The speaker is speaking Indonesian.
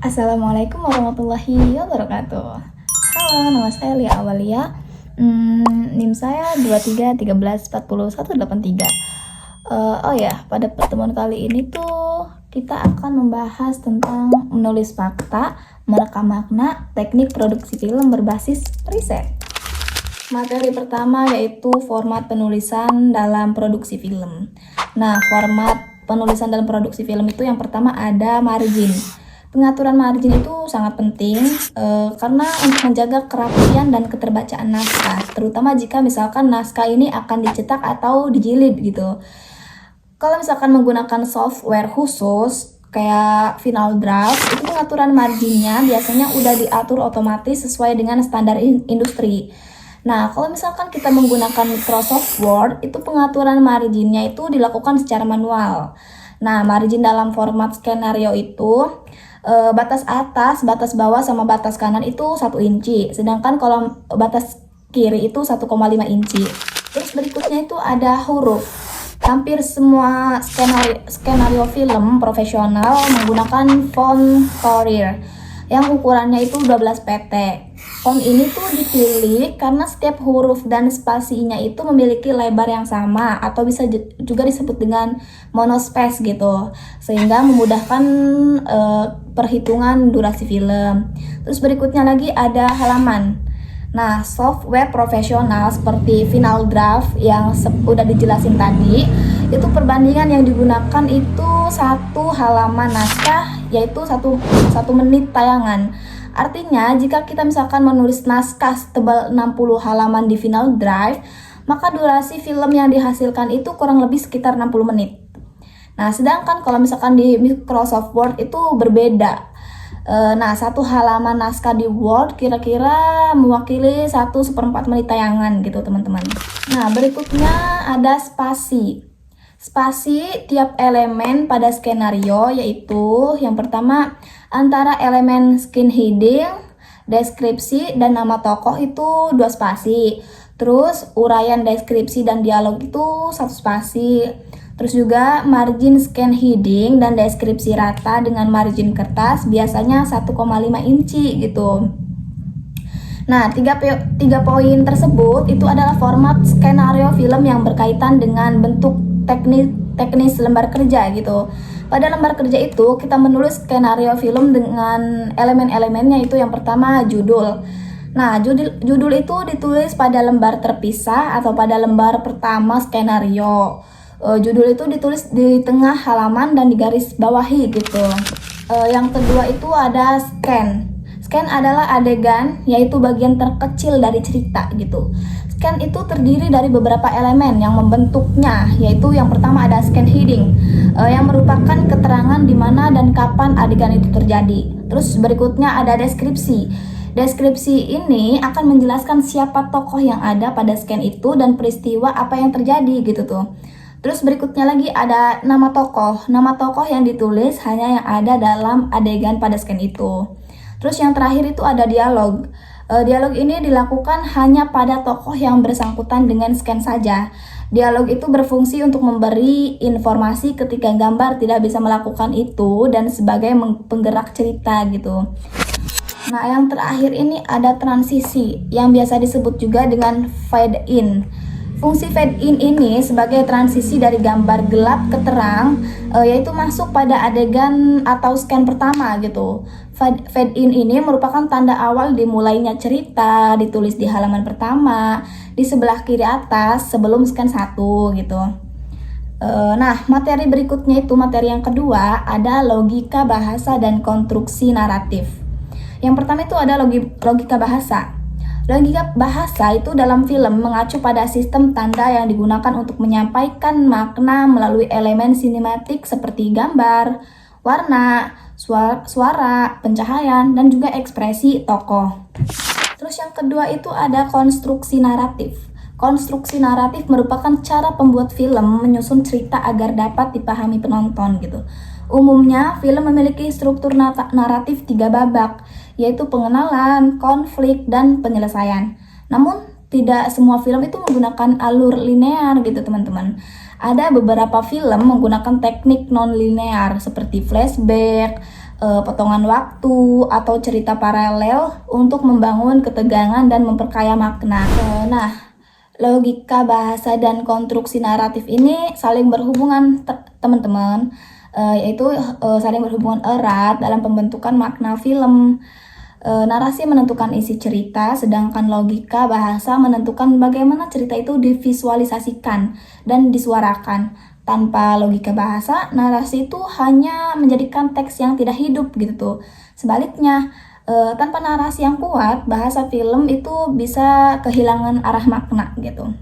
Assalamualaikum warahmatullahi wabarakatuh. Halo, nama saya Lia Awalia. NIM saya 23134183. Oh ya, pada pertemuan kali ini tuh kita akan membahas tentang menulis fakta, merekam makna, teknik produksi film berbasis riset. Materi pertama yaitu format penulisan dalam produksi film. Nah, format penulisan dalam produksi film itu yang pertama ada margin. Pengaturan margin itu sangat penting karena untuk menjaga kerapian dan keterbacaan naskah, terutama jika misalkan naskah ini akan dicetak atau dijilid gitu. Kalau misalkan menggunakan software khusus kayak Final Draft, itu pengaturan marginnya biasanya udah diatur otomatis sesuai dengan standar industri. Nah, kalau misalkan kita menggunakan Microsoft Word, itu pengaturan marginnya itu dilakukan secara manual. Nah, margin dalam format skenario itu batas atas, batas bawah, sama batas kanan itu 1 inci. Sedangkan kalau batas kiri itu 1,5 inci. Terus berikutnya itu ada huruf. Hampir semua skenario film profesional menggunakan font Courier yang ukurannya itu 12 pt. Font ini tuh dipilih karena setiap huruf dan spasinya itu memiliki lebar yang sama atau bisa juga disebut dengan monospace gitu, sehingga memudahkan perhitungan durasi film. Terus berikutnya lagi ada halaman. Nah, software profesional seperti Final Draft yang udah dijelasin tadi, itu perbandingan yang digunakan itu satu halaman naskah yaitu satu menit tayangan. Artinya, jika kita misalkan menulis naskah setebal 60 halaman di Final Draft, maka durasi film yang dihasilkan itu kurang lebih sekitar 60 menit. Nah, sedangkan kalau misalkan di Microsoft Word itu berbeda. Nah, satu halaman naskah di Word kira-kira mewakili 1/4 menit tayangan gitu, teman-teman. Nah, berikutnya ada spasi. Spasi tiap elemen pada skenario yaitu yang pertama antara elemen skin heading, deskripsi, dan nama tokoh itu 2 spasi. Terus uraian deskripsi dan dialog itu 1 spasi. Terus juga margin scan heading dan deskripsi rata dengan margin kertas biasanya 1,5 inci gitu. Nah, tiga poin tersebut itu adalah format skenario film yang berkaitan dengan bentuk teknis lembar kerja gitu. Pada lembar kerja itu kita menulis skenario film dengan elemen-elemennya, itu yang pertama judul. Nah, judul itu ditulis pada lembar terpisah atau pada lembar pertama skenario. Judul itu ditulis di tengah halaman dan digaris bawahi gitu. Yang kedua itu ada scan. Scan adalah adegan, yaitu bagian terkecil dari cerita gitu. Scan itu terdiri dari beberapa elemen yang membentuknya, yaitu yang pertama ada scan heading, yang merupakan keterangan di mana dan kapan adegan itu terjadi. Terus berikutnya ada deskripsi. Deskripsi ini akan menjelaskan siapa tokoh yang ada pada scan itu dan peristiwa apa yang terjadi gitu tuh. Terus berikutnya lagi ada nama tokoh. Nama tokoh yang ditulis hanya yang ada dalam adegan pada scan itu. Terus yang terakhir itu ada dialog. Dialog ini dilakukan hanya pada tokoh yang bersangkutan dengan scan saja. Dialog itu berfungsi untuk memberi informasi ketika gambar tidak bisa melakukan itu dan sebagai penggerak cerita gitu. Nah, yang terakhir ini ada transisi yang biasa disebut juga dengan fade in. Fungsi fade in ini sebagai transisi dari gambar gelap ke terang, yaitu masuk pada adegan atau scan pertama gitu. Fade in ini merupakan tanda awal dimulainya cerita, ditulis di halaman pertama, di sebelah kiri atas sebelum scan 1 gitu. Nah, materi berikutnya itu materi yang kedua ada logika bahasa dan konstruksi naratif. Yang pertama itu ada logika bahasa. Logika bahasa itu dalam film mengacu pada sistem tanda yang digunakan untuk menyampaikan makna melalui elemen sinematik seperti gambar, warna, suara, pencahayaan, dan juga ekspresi tokoh. Terus yang kedua itu ada konstruksi naratif. Konstruksi naratif merupakan cara pembuat film menyusun cerita agar dapat dipahami penonton gitu. Umumnya, film memiliki struktur naratif 3 babak, yaitu pengenalan, konflik, dan penyelesaian. Namun, tidak semua film itu menggunakan alur linear gitu, teman-teman. Ada beberapa film menggunakan teknik non-linear seperti flashback, potongan waktu atau cerita paralel untuk membangun ketegangan dan memperkaya makna. Nah, logika bahasa dan konstruksi naratif ini saling berhubungan, teman-teman, yaitu saling berhubungan erat dalam pembentukan makna film. Narasi menentukan isi cerita, sedangkan logika bahasa menentukan bagaimana cerita itu divisualisasikan dan disuarakan. Tanpa logika bahasa, narasi itu hanya menjadikan teks yang tidak hidup gitu tuh. Sebaliknya, tanpa narasi yang kuat, bahasa film itu bisa kehilangan arah makna gitu.